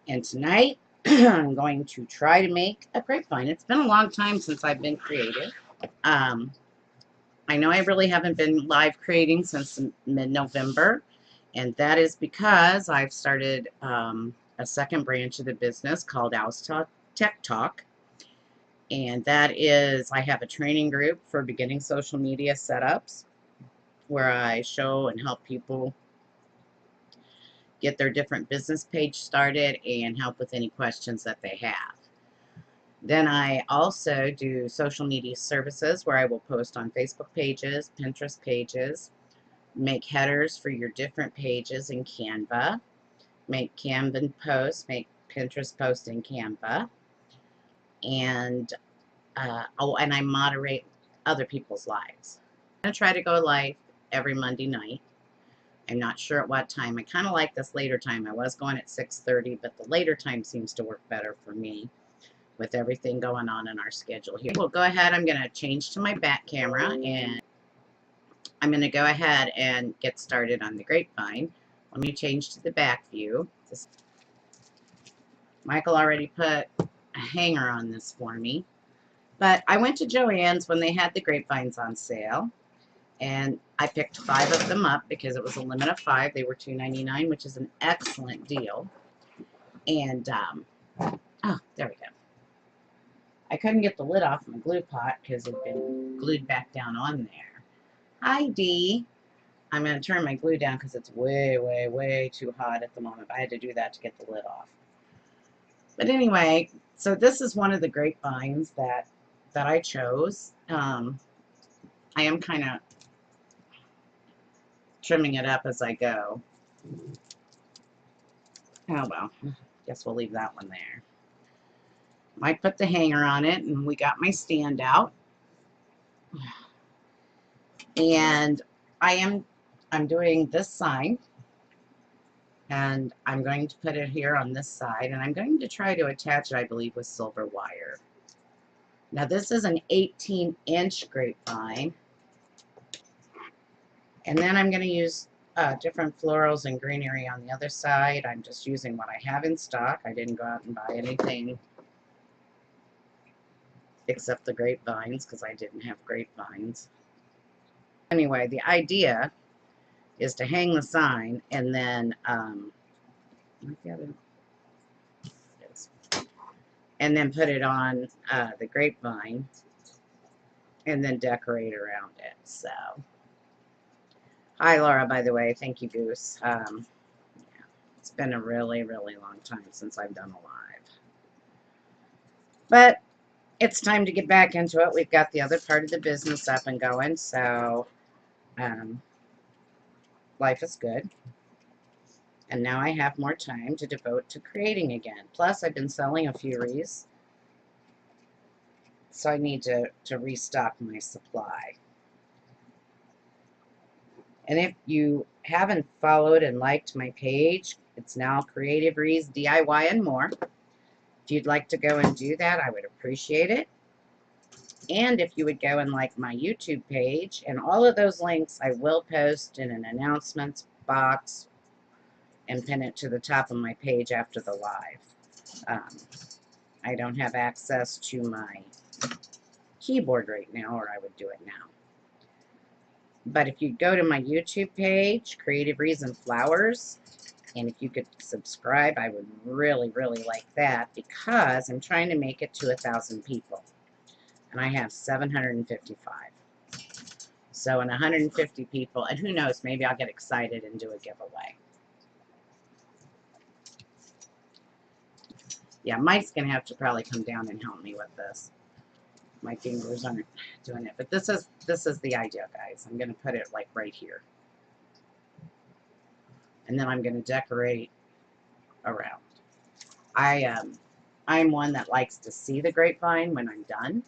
And tonight, I'm going to try to make a grapevine. It's been a long time since I've been creative. Um, I know I really haven't been live creating since mid-November, and that is because I've started a second branch of the business called Tech Talk, and that is I have a training group for beginning social media setups where I show and help people get their different business page started and help with any questions that they have. Then I also do social media services where I will post on Facebook pages, Pinterest pages, make headers for your different pages in Canva, make Canva posts, make Pinterest posts in Canva, and and I moderate other people's lives. I'm going to try to go live every Monday night. I'm not sure at what time. I kind of like this later time. I was going at 6:30, but the later time seems to work better for me with everything going on in our schedule here. We'll go ahead. I'm going to change to my back camera, and I'm going to go ahead and get started on the grapevine. Let me change to the back view. Michael already put a hanger on this for me. But I went to Joann's when they had the grapevines on sale, and I picked 5 of them up because it was a limit of 5. They were $2.99, which is an excellent deal. And, oh, there we go. I couldn't get the lid off my glue pot because it had been glued back down on there. Hi, Dee. I'm going to turn my glue down because it's way, way, way too hot at the moment. I had to do that to get the lid off. But anyway, so this is one of the grapevines that I chose. I am kind of trimming it up as I go. Oh, well, guess we'll leave that one there. I put the hanger on it, and we got my stand out. And I'm doing this side, and I'm going to put it here on this side, and I'm going to try to attach it, I believe, with silver wire. Now, this is an 18-inch grapevine, and then I'm going to use different florals and greenery on the other side. I'm just using what I have in stock. I didn't go out and buy anything except the grapevines because I didn't have grapevines. Anyway, the idea is to hang the sign and then put it on the grapevine and then decorate around it. So, hi Laura, by the way. Thank you, Goose. Yeah, it's been a really, really long time since I've done a live. But it's time to get back into it. We've got the other part of the business up and going, so life is good. And now I have more time to devote to creating again. Plus, I've been selling a few wreaths, so I need to restock my supply. And if you haven't followed and liked my page, it's now Creative Wreaths, DIY, and more. If you'd like to go and do that, I would appreciate it. And if you would go and like my YouTube page, and all of those links I will post in an announcements box and pin it to the top of my page after the live. I don't have access to my keyboard right now, or I would do it now. But if you go to my YouTube page, Creativewreathsandflowers, and if you could subscribe, I would really, really like that, because I'm trying to make it to 1,000 people. And I have 755. So in 150 people, and who knows, maybe I'll get excited and do a giveaway. Yeah, Mike's going to have to probably come down and help me with this. My fingers aren't doing it. But this is the idea, guys. I'm going to put it like right here. And then I'm going to decorate around. I'm one that likes to see the grapevine when I'm done.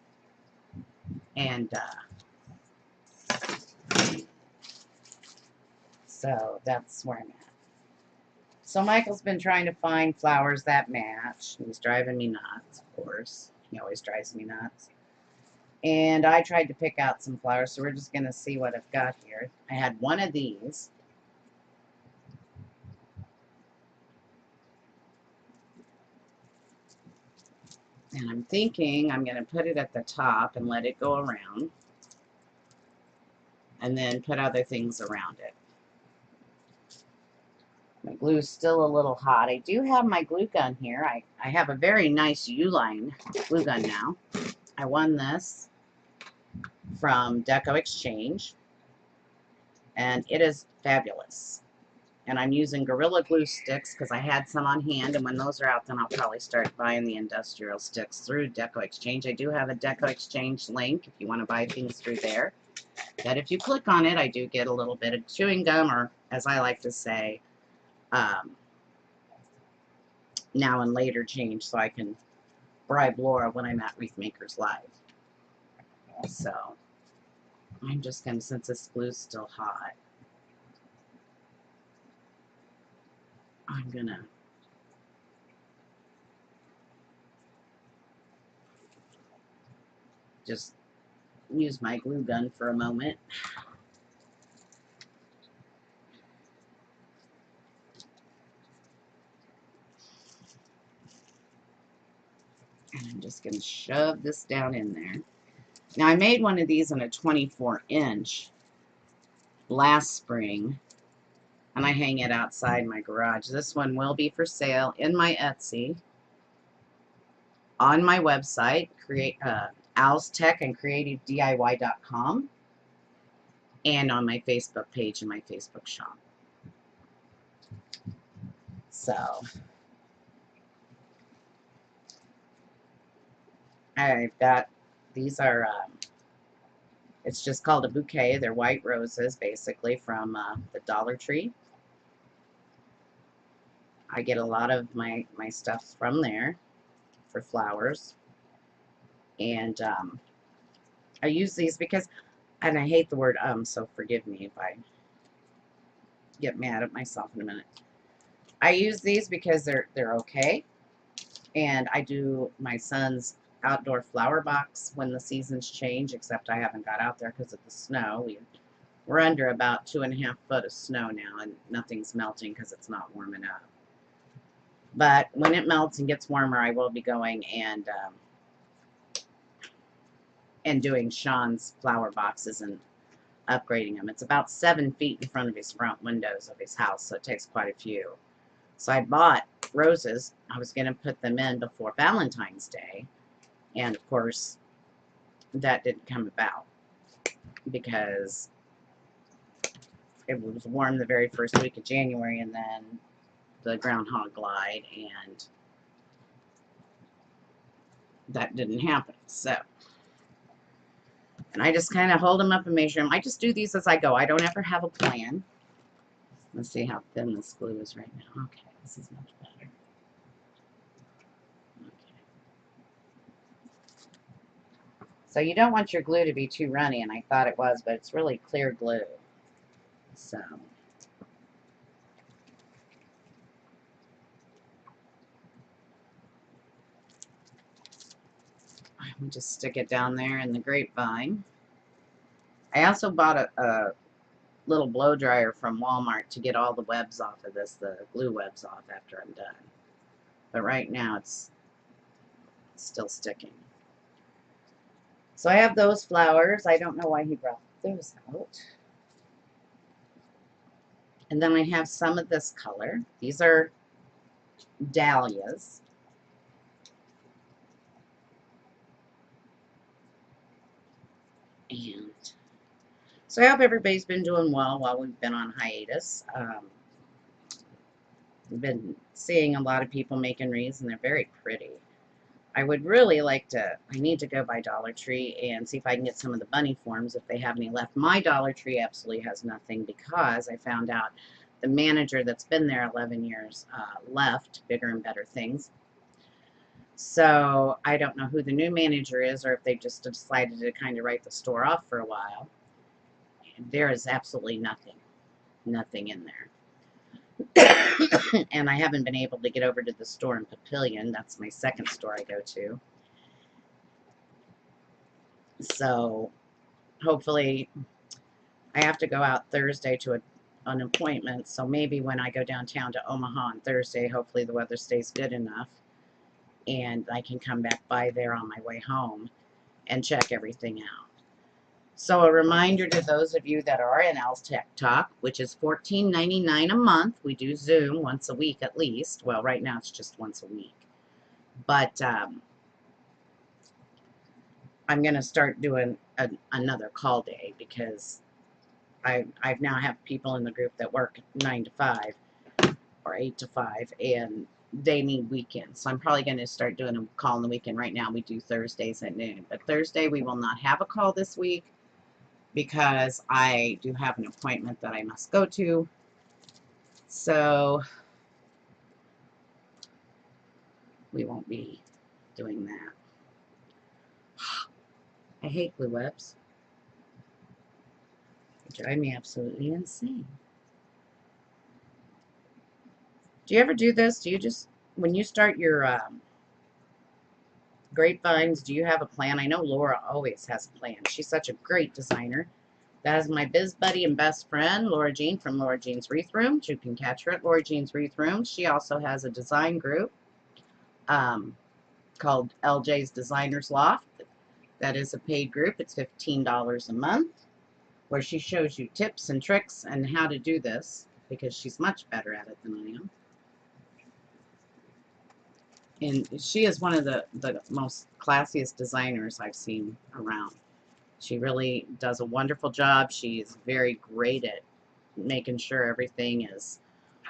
And so that's where I'm at. So Michael's been trying to find flowers that match. He's driving me nuts, of course. He always drives me nuts. And I tried to pick out some flowers, so we're just going to see what I've got here. I had one of these. And I'm thinking I'm going to put it at the top and let it go around. And then put other things around it. My glue's still a little hot. I do have my glue gun here. I have a very nice U-line glue gun now. I won this from Deco Exchange. And it is fabulous. And I'm using Gorilla Glue sticks because I had some on hand, and when those are out, then I'll probably start buying the industrial sticks through Deco Exchange. I do have a Deco Exchange link if you want to buy things through there. But if you click on it, I do get a little bit of chewing gum, or as I like to say, now and later change, so I can bribe Laura when I'm at Wreath Makers Live. So I'm just going to, since this glue's still hot, I'm going to just use my glue gun for a moment. And I'm just going to shove this down in there. Now, I made one of these in a 24-inch last spring, and I hang it outside my garage. This one will be for sale in my Etsy, on my website, Al's Tech and CreativeDIY.com, and on my Facebook page and my Facebook shop. So I've got, these are, it's just called a bouquet. They're white roses, basically, from the Dollar Tree. I get a lot of my stuff from there for flowers. And I use these because, and I hate the word so forgive me if I get mad at myself in a minute. I use these because they're okay. And I do my son's outdoor flower box when the seasons change, except I haven't got out there because of the snow. We're under about 2.5 foot of snow now, and nothing's melting because it's not warm enough. But when it melts and gets warmer, I will be going and doing Sean's flower boxes and upgrading them. It's about 7 feet in front of his front windows of his house, so it takes quite a few. So I bought roses. I was going to put them in before Valentine's Day, and of course that didn't come about because it was warm the very first week of January, and then the groundhog lied, and that didn't happen. So, and I just kind of hold them up and measure them. I just do these as I go. I don't ever have a plan. Let's see how thin this glue is right now. Okay, this is much better. Okay. So you don't want your glue to be too runny, and I thought it was, but it's really clear glue. So I'm just stick it down there in the grapevine. I also bought a little blow dryer from Walmart to get all the webs off of this, the glue webs off after I'm done. But right now it's still sticking. So I have those flowers. I don't know why he brought those out. And then I have some of this color. These are dahlias. And so I hope everybody's been doing well while we've been on hiatus. We've been seeing a lot of people making wreaths, and they're very pretty. I would really like to, I need to go by Dollar Tree and see if I can get some of the bunny forms if they have any left. My Dollar Tree absolutely has nothing because I found out the manager that's been there 11 years left, Bigger and Better Things. So I don't know who the new manager is, or if they just decided to kind of write the store off for a while. There is absolutely nothing in there. And I haven't been able to get over to the store in Papillion. That's my second store I go to. So hopefully I have to go out Thursday to an appointment. So maybe when I go downtown to Omaha on Thursday, hopefully the weather stays good enough. and I can come back by there on my way home and check everything out. So a reminder to those of you that are in Els Tech Talk, which is $14.99 a month. We do Zoom once a week at least. Well, right now it's just once a week. But I'm going to start doing another call day because I now have people in the group that work 9 to 5 or 8 to 5, and they need weekends. So I'm probably going to start doing a call on the weekend. Right now we do Thursdays at noon. But Thursday we will not have a call this week because I do have an appointment that I must go to. So we won't be doing that. I hate glue webs. They drive me absolutely insane. Do you ever do this? Do you just, when you start your grapevines, do you have a plan? I know Laura always has a plan. She's such a great designer. That is my biz buddy and best friend, Laura Jean from Laura Jean's Wreath Room. You can catch her at Laura Jean's Wreath Room. She also has a design group called LJ's Designers Loft. That is a paid group. It's $15 a month, where she shows you tips and tricks and how to do this, because she's much better at it than I am. And she is one of the most classiest designers I've seen around. She really does a wonderful job. She is very great at making sure everything is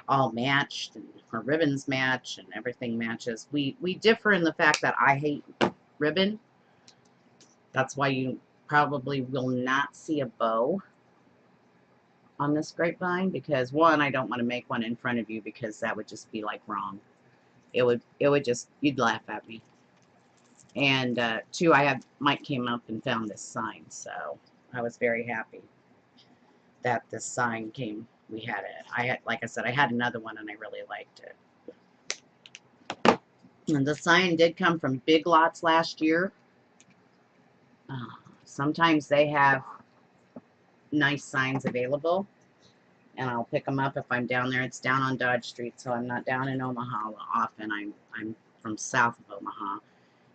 all matched and her ribbons match and everything matches. We differ in the fact that I hate ribbon. That's why you probably will not see a bow on this grapevine, because one, I don't want to make one in front of you because that would just be like wrong. It would just, you'd laugh at me. And two, Mike came up and found this sign, so I was very happy that this sign came. We had it. Like I said, I had another one and I really liked it. And the sign did come from Big Lots last year. Sometimes they have nice signs available, and I'll pick them up if I'm down there. It's down on Dodge Street, so I'm not down in Omaha often. I'm from south of Omaha,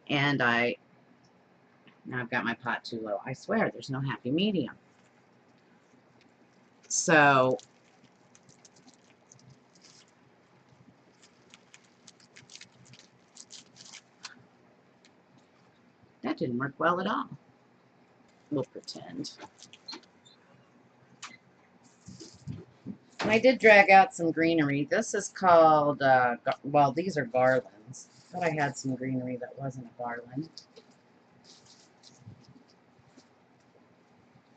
and now I've got my pot too low. I swear, there's no happy medium. So that didn't work well at all. We'll pretend. And I did drag out some greenery. This is called, well, these are garlands. I thought I had some greenery that wasn't a garland.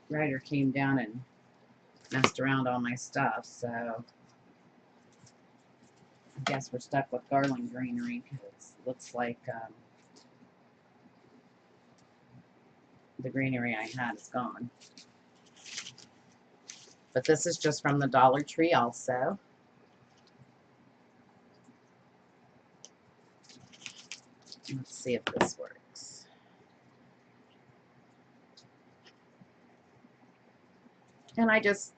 Ryder came down and messed around all my stuff, so I guess we're stuck with garland greenery because it looks like the greenery I had is gone. But this is just from the Dollar Tree also. Let's see if this works. And I guess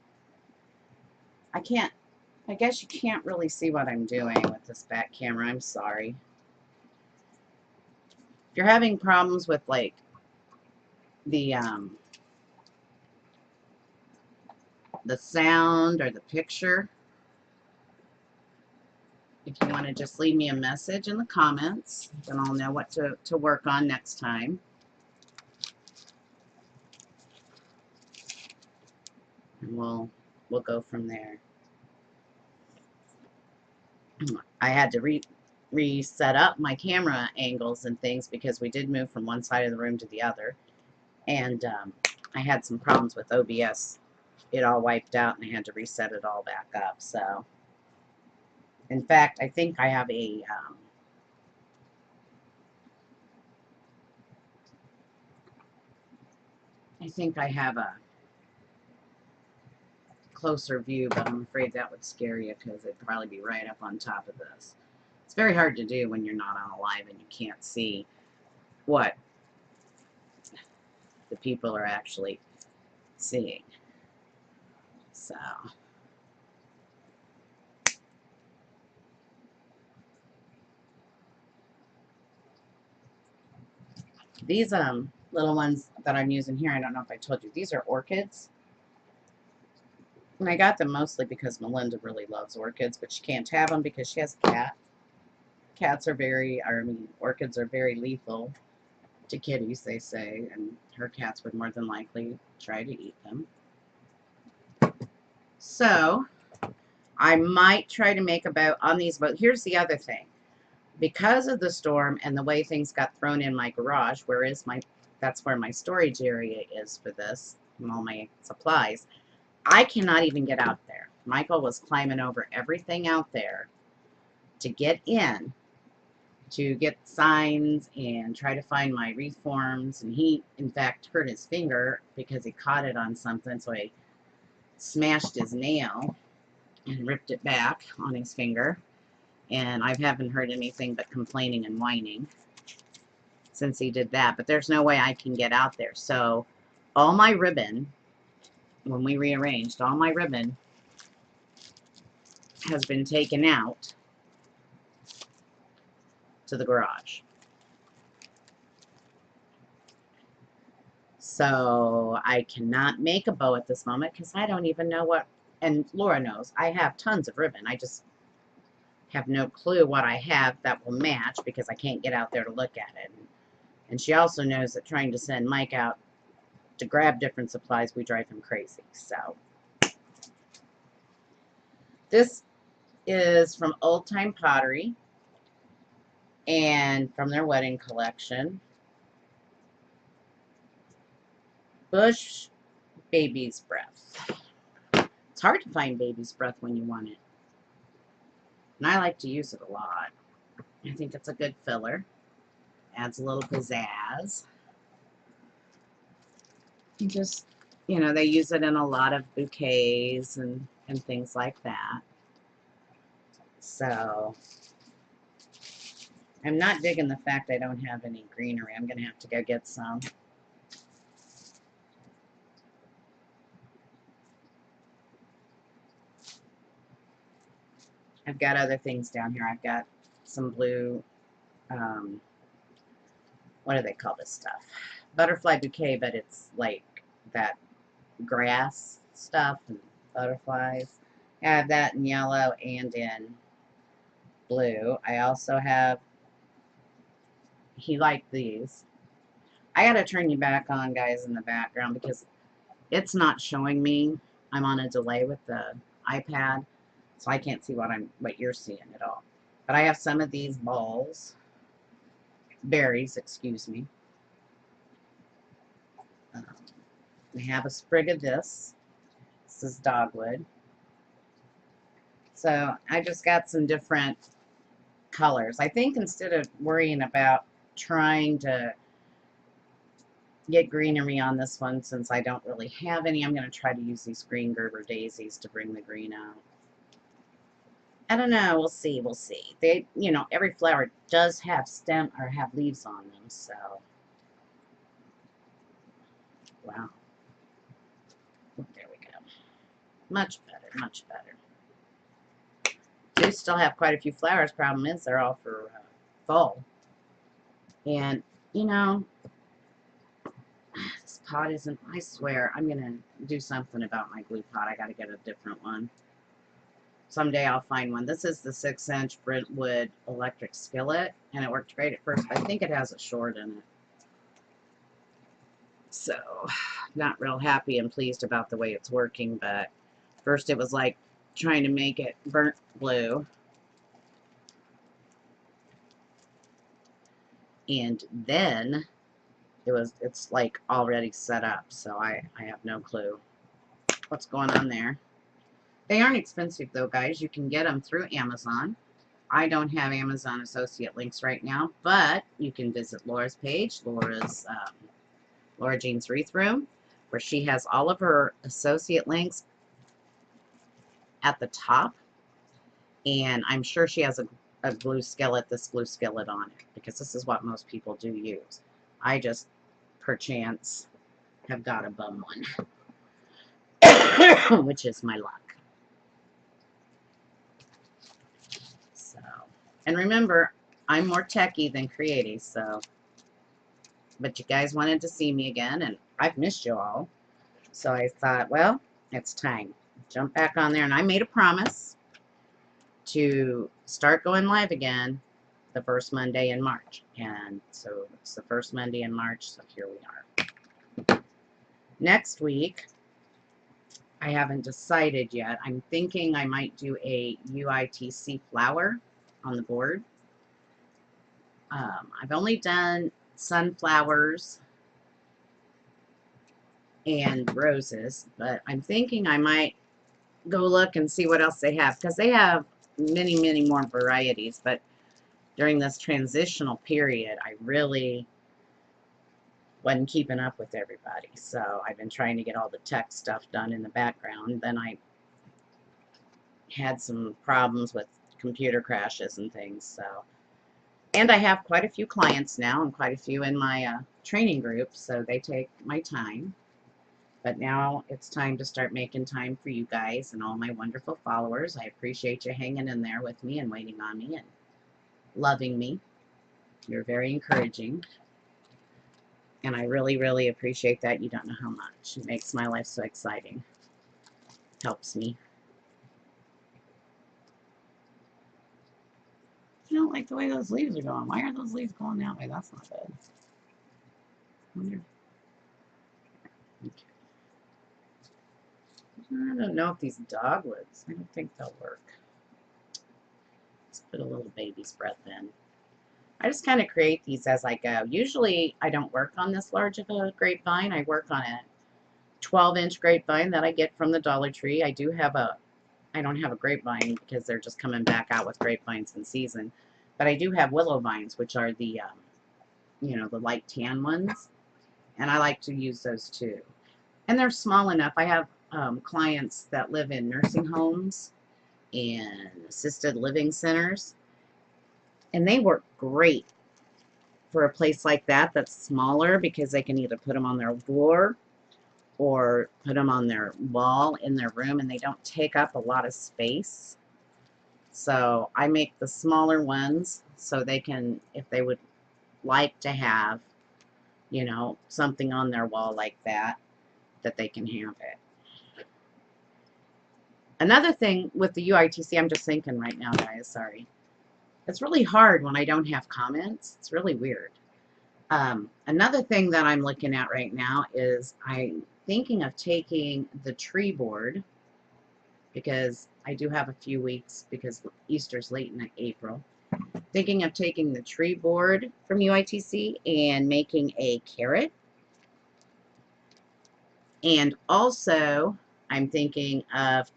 you can't really see what I'm doing with this back camera. I'm sorry. If you're having problems with like the sound or the picture, if you want to just leave me a message in the comments, then I'll know what to work on next time. And we'll go from there. I had to reset up my camera angles and things because we did move from one side of the room to the other, and I had some problems with OBS. It all wiped out and I had to reset it all back up. So in fact, I think I have a closer view, but I'm afraid that would scare you because it'd probably be right up on top of this. It's very hard to do when you're not on a live and you can't see what the people are actually seeing. So These little ones that I'm using here, I don't know if I told you, these are orchids. And I got them mostly because Melinda really loves orchids, but she can't have them because she has a cat. Cats are orchids are very lethal to kitties, they say, and her cats would more than likely try to eat them. So I might try to make a boat on these, but here's the other thing. Because of the storm and the way things got thrown in my garage, that's where my storage area is for this and all my supplies, I cannot even get out there. Michael was climbing over everything out there to get in, to get signs and try to find my wreath forms, and he in fact hurt his finger because he caught it on something, so he smashed his nail and ripped it back on his finger, and I haven't heard anything but complaining and whining since he did that. But there's no way I can get out there. So all my ribbon, when we rearranged, all my ribbon has been taken out to the garage. So I cannot make a bow at this moment because I don't even know what, and Laura knows, I have tons of ribbon. I just have no clue what I have that will match because I can't get out there to look at it. And she also knows that trying to send Mike out to grab different supplies, we drive him crazy. So this is from Old Time Pottery and from their wedding collection. Bush Baby's Breath. It's hard to find baby's breath when you want it. And I like to use it a lot. I think it's a good filler. Adds a little pizzazz. You just, you know, they use it in a lot of bouquets and things like that. So I'm not digging the fact I don't have any greenery. I'm going to have to go get some. I've got other things down here. I've got some blue, what do they call this stuff? Butterfly bouquet, but it's like that grass stuff and butterflies. I have that in yellow and in blue. I also have, he liked these. I gotta turn you back on, guys, in the background because it's not showing me. I'm on a delay with the iPad, so I can't see what you're seeing at all. But I have some of these berries, excuse me. We have a sprig of this. This is dogwood. So I just got some different colors. I think instead of worrying about trying to get greenery on this one, since I don't really have any, I'm going to try to use these green Gerber daisies to bring the green out. I don't know. We'll see. We'll see. They, you know, every flower does have stem or have leaves on them, so. Wow. There we go. Much better. Much better. Do still have quite a few flowers. Problem is, they're all for fall. And, you know, this pot isn't, I swear, I'm going to do something about my glue pot. I got to get a different one. Someday I'll find one. This is the 6-inch Brentwood electric skillet, and it worked great at first, but I think it has a short in it. So, not real happy and pleased about the way it's working, but first it was like trying to make it burnt blue. And then it's like already set up, so I have no clue what's going on there. They aren't expensive though, guys. You can get them through Amazon. I don't have Amazon associate links right now, but you can visit Laura's page, Laura Jean's Wreath Room, where she has all of her associate links at the top, and I'm sure she has a glue skillet, this glue skillet on it, because this is what most people do use. I just, perchance, have got a bum one, which is my luck. So, and remember, I'm more techie than creative, so but you guys wanted to see me again, and I've missed you all. So I thought, well, it's time. Jump back on there, and I made a promise to start going live again the first Monday in March. And so it's the first Monday in March, so here we are. Next week, I haven't decided yet. I'm thinking I might do a UITC flower on the board. I've only done sunflowers and roses, but I'm thinking I might go look and see what else they have, because they have many, many more varieties. But during this transitional period, I really wasn't keeping up with everybody. So I've been trying to get all the tech stuff done in the background. Then I had some problems with computer crashes and things. So, and I have quite a few clients now and quite a few in my training group, so they take my time. But now it's time to start making time for you guys and all my wonderful followers. I appreciate you hanging in there with me and waiting on me and loving me. You're very encouraging. And I really, really appreciate that. You don't know how much. It makes my life so exciting. Helps me. I don't like the way those leaves are going. Why are those leaves going that way? That's not good. Okay. I don't know if these dogwoods, I don't think they'll work. Let's put a little baby's breath in. I just kind of create these as I go. Usually I don't work on this large of a grapevine. I work on a 12-inch grapevine that I get from the Dollar Tree. I don't have a grapevine because they're just coming back out with grapevines in season. But I do have willow vines, which are the, you know, the light tan ones. And I like to use those too. And they're small enough. I have clients that live in nursing homes and assisted living centers. And they work great for a place like that that's smaller, because they can either put them on their door or put them on their wall in their room, and they don't take up a lot of space. So I make the smaller ones so they can, if they would like to have, you know, something on their wall like that, that they can have it. Another thing with the UITC, I'm just thinking right now, guys, sorry. It's really hard when I don't have comments. It's really weird. Another thing that I'm looking at right now is I'm thinking of taking the tree board, because I do have a few weeks because Easter's late in April. Thinking of taking the tree board from UITC and making a carrot. And also, I'm thinking of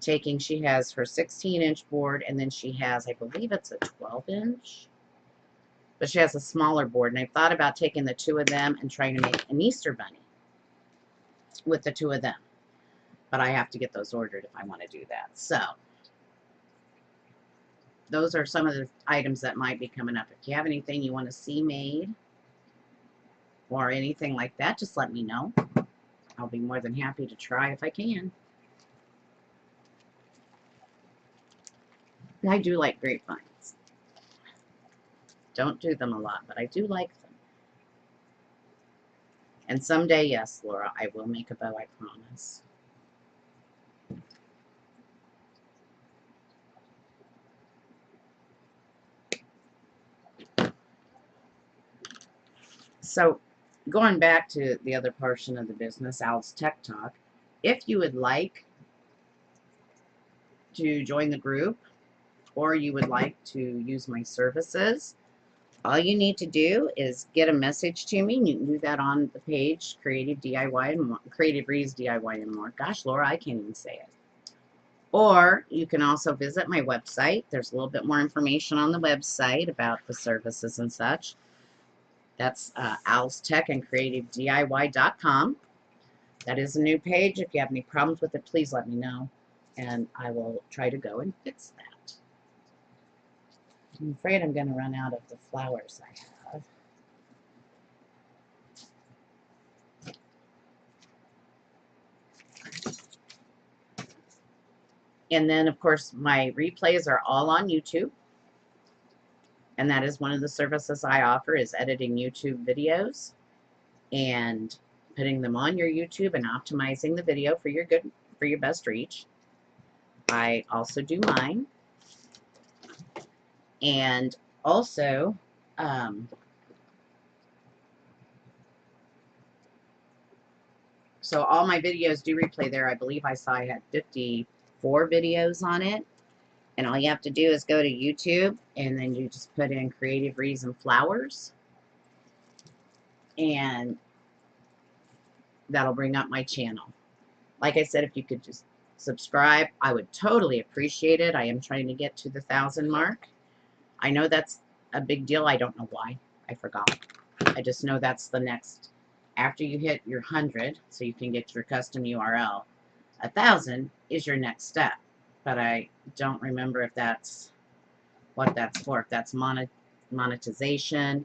taking, she has her 16-inch board, and then she has, I believe it's a 12-inch, but she has a smaller board, and I thought about taking the two of them and trying to make an Easter bunny with the two of them. But I have to get those ordered if I want to do that. So those are some of the items that might be coming up. If you have anything you want to see made or anything like that, just let me know. I'll be more than happy to try if I can. I do like grapevines. Don't do them a lot, but I do like them. And someday, yes, Laura, I will make a bow, I promise. So, going back to the other portion of the business, Al's Tech Talk, if you would like to join the group, or you would like to use my services, all you need to do is get a message to me, and you can do that on the page, Creative DIY and more, Creative Wreaths DIY and more. Gosh, Laura, I can't even say it. Or you can also visit my website. There's a little bit more information on the website about the services and such. That's Al's Tech and CreativeDIY.com. That is a new page. If you have any problems with it, please let me know, and I will try to go and fix that. I'm afraid I'm going to run out of the flowers I have. And then, of course, my replays are all on YouTube. And that is one of the services I offer, is editing YouTube videos. and putting them on your YouTube and optimizing the video for your best reach. I also do mine. And also, so all my videos do replay there. I believe I saw I had 54 videos on it. And all you have to do is go to YouTube, and then you just put in Creativewreathsandflowers, and that'll bring up my channel. Like I said, if you could just subscribe, I would totally appreciate it. I am trying to get to the 1,000 mark. I know that's a big deal. I don't know why. I forgot. I just know that's the next. After you hit your 100, so you can get your custom URL, 1,000 is your next step. But I don't remember if that's what that's for. If that's monetization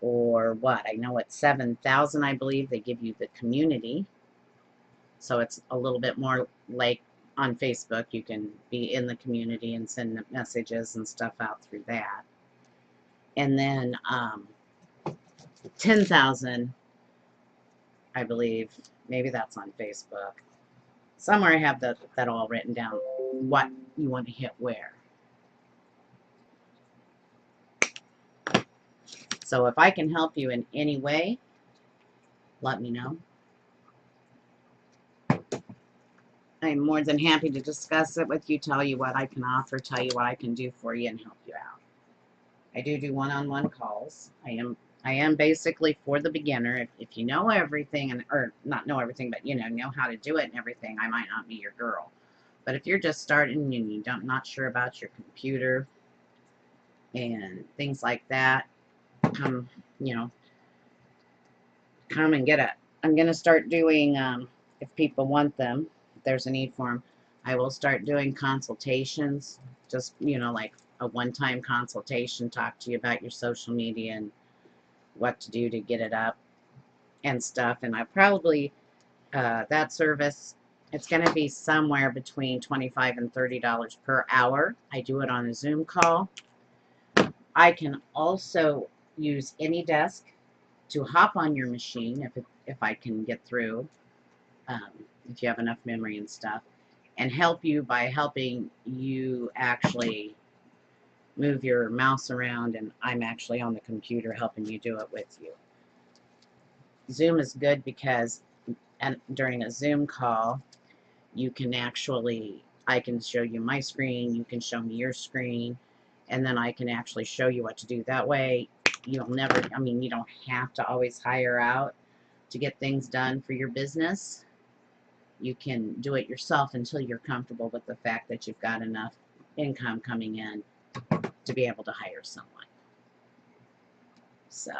or what. I know at 7,000, I believe, they give you the community. So it's a little bit more like on Facebook. You can be in the community and send messages and stuff out through that. And then 10,000, I believe, maybe that's on Facebook. Somewhere I have that all written down, what you want to hit where. So if I can help you in any way, let me know. I'm more than happy to discuss it with you, tell you what I can offer, tell you what I can do for you, and help you out. I do one-on-one calls. I am basically for the beginner. If you know everything, or not know everything, but know how to do it and everything, I might not be your girl. But if you're just starting and you not sure about your computer and things like that, come and get it. I'm gonna start doing, if people want them, if there's a need for them, I will start doing consultations. Just like a one-time consultation, talk to you about your social media and what to do to get it up and stuff. And I probably that service, it's going to be somewhere between $25 and $30 per hour. I do it on a Zoom call. I can also use any desk to hop on your machine if I can get through, if you have enough memory and stuff, and help you by helping you actually move your mouse around, and I'm actually on the computer helping you do it with you. Zoom is good because during a Zoom call, you can actually, I can show you my screen, you can show me your screen, and then I can actually show you what to do. That way, you'll never, you don't have to always hire out to get things done for your business. You can do it yourself until you're comfortable with the fact that you've got enough income coming in to be able to hire someone. So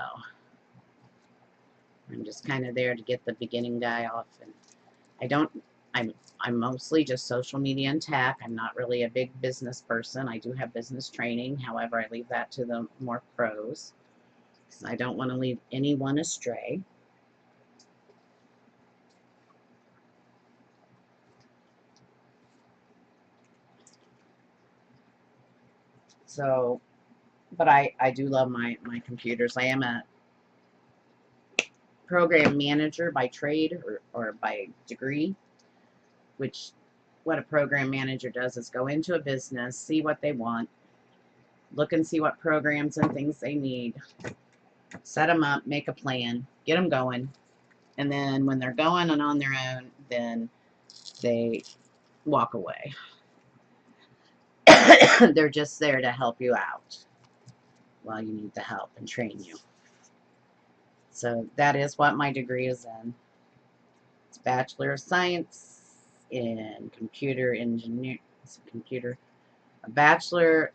I'm just kind of there to get the beginning guy off, and I'm mostly just social media and tech. I'm not really a big business person. I do have business training. However, I leave that to the more pros, because I don't want to lead anyone astray. So, but I do love my computers. I am a program manager by trade or by degree, which what a program manager does is go into a business, see what they want, look and see what programs and things they need, set them up, make a plan, get them going, and then when they're going and on their own, then they walk away. They're just there to help you out while you need the help and train you. So that is what my degree is in. It's Bachelor of Science in Computer Engineering. A Bachelor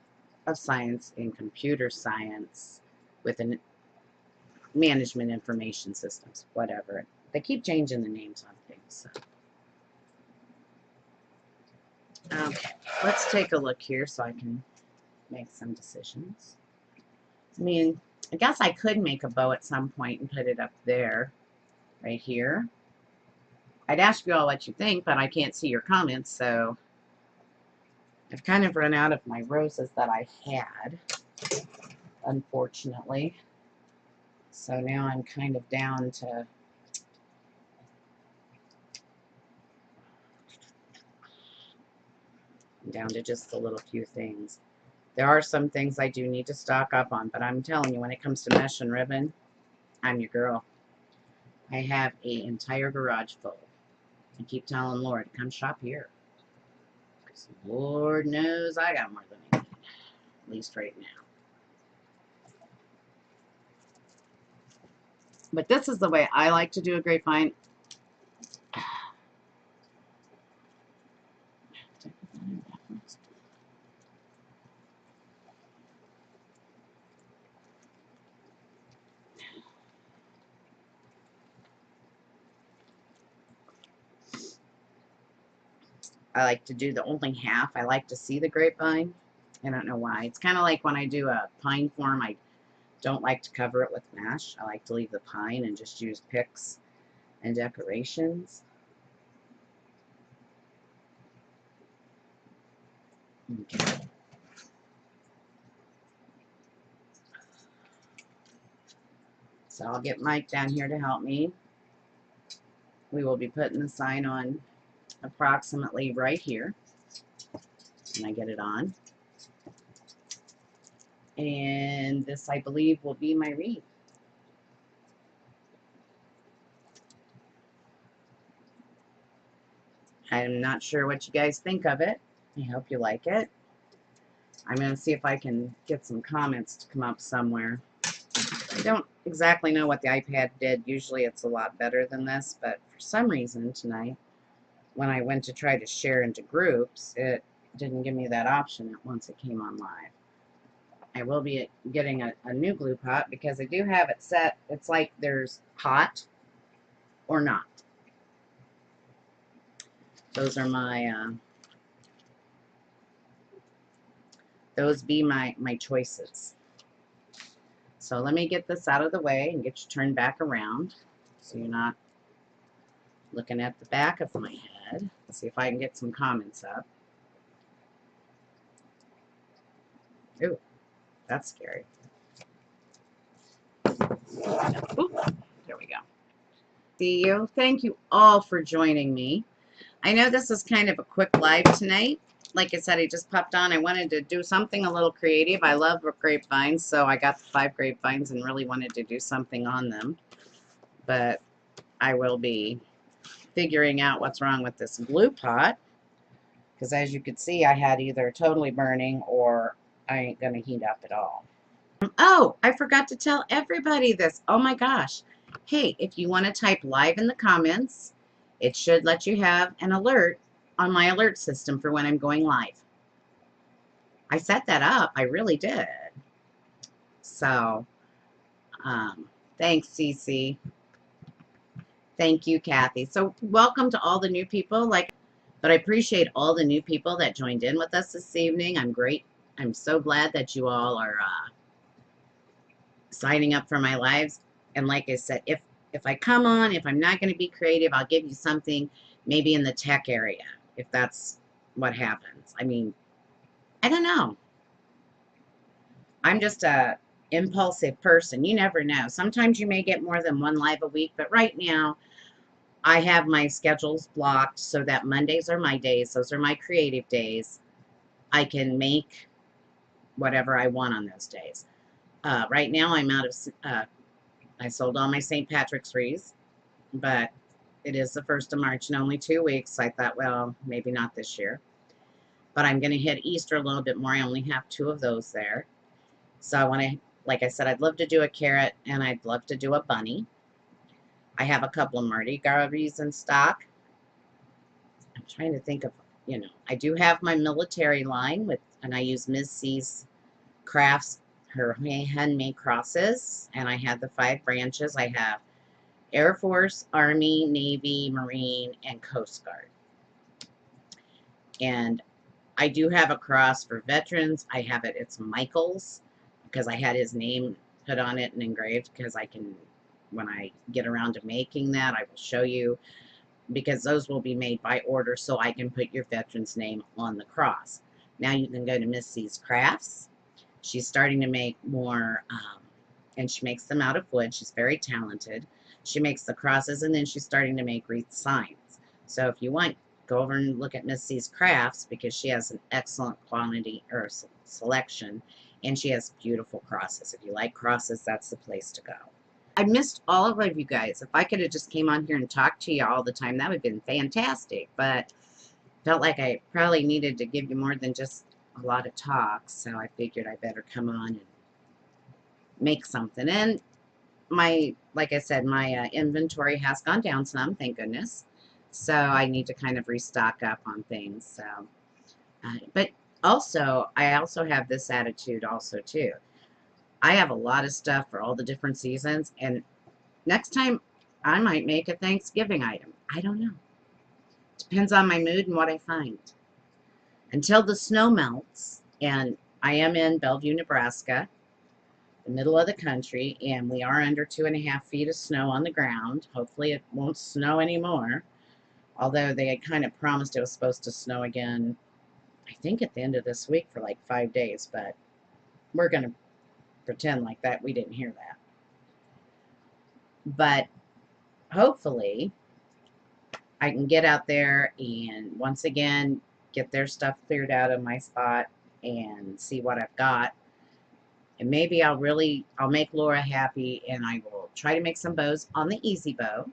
of Science in Computer Science with a Management Information Systems, whatever. They keep changing the names on things. So. Okay, let's take a look here so I can make some decisions. I guess I could make a bow at some point and put it up there, right here. I'd ask you all what you think, but I can't see your comments, so I've kind of run out of my roses that I had, unfortunately. So now I'm kind of down to I'm down to just a little few things. There are some things I do need to stock up on, but I'm telling you, when it comes to mesh and ribbon, I'm your girl. I have an entire garage full. I keep telling Lord, come shop here. Because Lord knows I got more than I need, at least right now. But this is the way I like to do a grapevine. I like to do the only half. I like to see the grapevine. I don't know why. It's kind of like when I do a pine form, I don't like to cover it with mesh. I like to leave the pine and just use picks and decorations. Okay. So I'll get Mike down here to help me. We will be putting the sign on approximately right here. And I get it on. And this, I believe, will be my wreath. I'm not sure what you guys think of it. I hope you like it. I'm going to see if I can get some comments to come up somewhere. I don't exactly know what the iPad did. Usually it's a lot better than this, but for some reason tonight, when I went to try to share into groups, it didn't give me that option once it came on live. I will be getting a new glue pot because I do have it set. It's like there's hot or not. Those are my, those be my choices. So let me get this out of the way and get you turned back around so you're not looking at the back of my head. Let's see if I can get some comments up. Ooh, that's scary. Ooh, there we go. See you. Thank you all for joining me. I know this is kind of a quick live tonight. Like I said, I just popped on. I wanted to do something a little creative. I love grapevines, so I got the 5 grapevines and really wanted to do something on them. But I will be figuring out what's wrong with this glue pot. Because as you can see, I had either totally burning or I ain't going to heat up at all. Oh, I forgot to tell everybody this. Oh my gosh. Hey, if you want to type live in the comments, it should let you have an alert on my alert system for when I'm going live. I set that up. I really did. So, thanks, Cece. Thank you, Kathy. So, welcome to all the new people. But I appreciate all the new people that joined in with us this evening. I'm so glad that you all are signing up for my lives. And like I said, if I come on, if I'm not going to be creative, I'll give you something maybe in the tech area, if that's what happens. I mean, I don't know. I'm just a impulsive person. You never know. Sometimes you may get more than one live a week, but right now I have my schedules blocked so that Mondays are my days. Those are my creative days. I can make whatever I want on those days. Right now I'm out of, I sold all my St. Patrick's wreaths, but it is the 1st of March and only 2 weeks. I thought, well, maybe not this year. But I'm going to hit Easter a little bit more. I only have 2 of those there. So I want to, like I said, I'd love to do a carrot and I'd love to do a bunny. I have a couple of Mardi Gras wreaths in stock. I'm trying to think of, you know, I do have my military line with, and I use Ms. C's crafts, her handmade crosses, and I have the 5 branches. I have Air Force, Army, Navy, Marine, and Coast Guard. And I do have a cross for veterans. I have it, it's Michael's, because I had his name put on it and engraved, because I can, when I get around to making that, I will show you, because those will be made by order, so I can put your veteran's name on the cross. Now you can go to Miss C's Crafts. She's starting to make more, and she makes them out of wood. She's very talented. She makes the crosses, and then she's starting to make wreath signs. So if you want, go over and look at Miss C's crafts because she has an excellent quantity or selection, and she has beautiful crosses. If you like crosses, that's the place to go. I missed all of you guys. If I could have just came on here and talked to you all the time, that would have been fantastic. But felt like I probably needed to give you more than just a lot of talk, so I figured I better come on and make something. And like I said, my inventory has gone down some, thank goodness. So I need to kind of restock up on things. So, but also, I also have this attitude also too. I have a lot of stuff for all the different seasons, and next time I might make a Thanksgiving item. I don't know. Depends on my mood and what I find. Until the snow melts, and I am in Bellevue, Nebraska, the middle of the country, and we are under 2.5 feet of snow on the ground. Hopefully it won't snow anymore, although they had kind of promised it was supposed to snow again, I think at the end of this week for like 5 days, but we're going to pretend like that we didn't hear that. But hopefully I can get out there and once again get their stuff cleared out of my spot and see what I've got. And maybe I'll make Laura happy, and I will try to make some bows on the Easy Bow.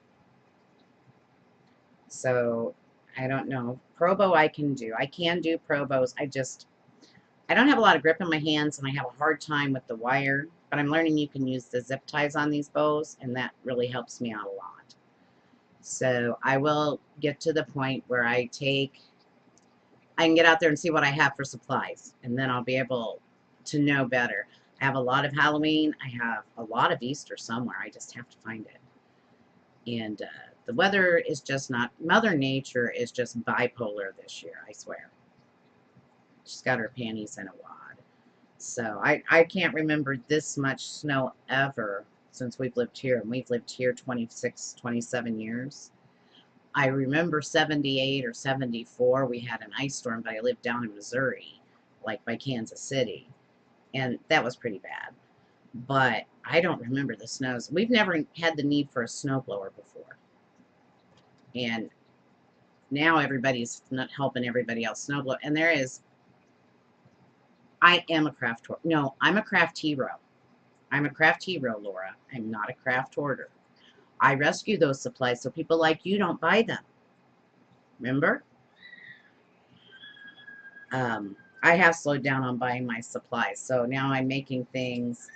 So, I don't know. Pro bow I can do. I can do pro bows. I don't have a lot of grip in my hands, and I have a hard time with the wire. But I'm learning you can use the zip ties on these bows, and that really helps me out a lot. So, I will get to the point where I can get out there and see what I have for supplies, and then I'll be able to know better. I have a lot of Halloween. I have a lot of Easter somewhere. I just have to find it. And the weather is just not, Mother Nature is just bipolar this year, I swear. She's got her panties in a wad. So I can't remember this much snow ever since we've lived here. And we've lived here 26, 27 years. I remember 78 or 74, we had an ice storm, but I lived down in Missouri, like by Kansas City. And that was pretty bad. But I don't remember the snows. We've never had the need for a snowblower before. And now everybody's not helping everybody else snowblow. And I am a craft hoarder. No, I'm a craft hero. I'm a craft hero, Laura. I'm not a craft hoarder. I rescue those supplies so people like you don't buy them. Remember? I have slowed down on buying my supplies, so now I'm making things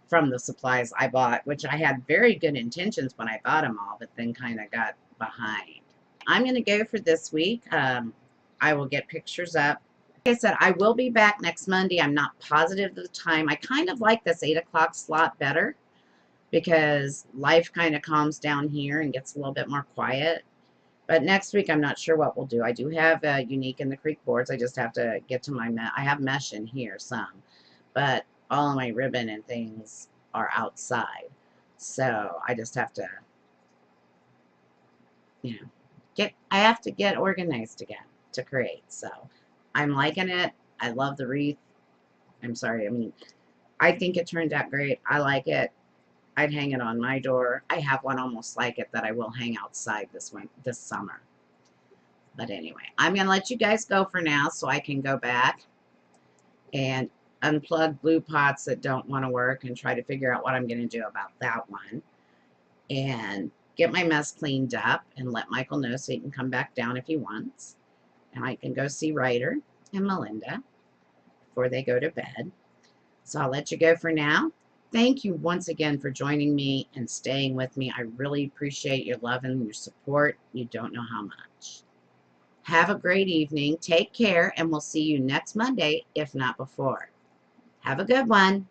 from the supplies I bought, which I had very good intentions when I bought them all, but then kind of got behind. I'm going to go for this week. I will get pictures up. Like I said, I will be back next Monday. I'm not positive of the time. I kind of like this 8 o'clock slot better because life kind of calms down here and gets a little bit more quiet. But next week, I'm not sure what we'll do. I do have Unique in the Creek boards. I just have to get to my I have mesh in here some. But all of my ribbon and things are outside. So I just have to, I have to get organized again to create. So I'm liking it. I love the wreath. I'm sorry. I think it turned out great. I like it. I'd hang it on my door. I have one almost like it that I will hang outside this summer. But anyway, I'm going to let you guys go for now so I can go back and unplug glue pots that don't want to work and try to figure out what I'm going to do about that one. And get my mess cleaned up and let Michael know so he can come back down if he wants. And I can go see Ryder and Melinda before they go to bed. So I'll let you go for now. Thank you once again for joining me and staying with me. I really appreciate your love and your support. You don't know how much. Have a great evening. Take care, and we'll see you next Monday, if not before. Have a good one.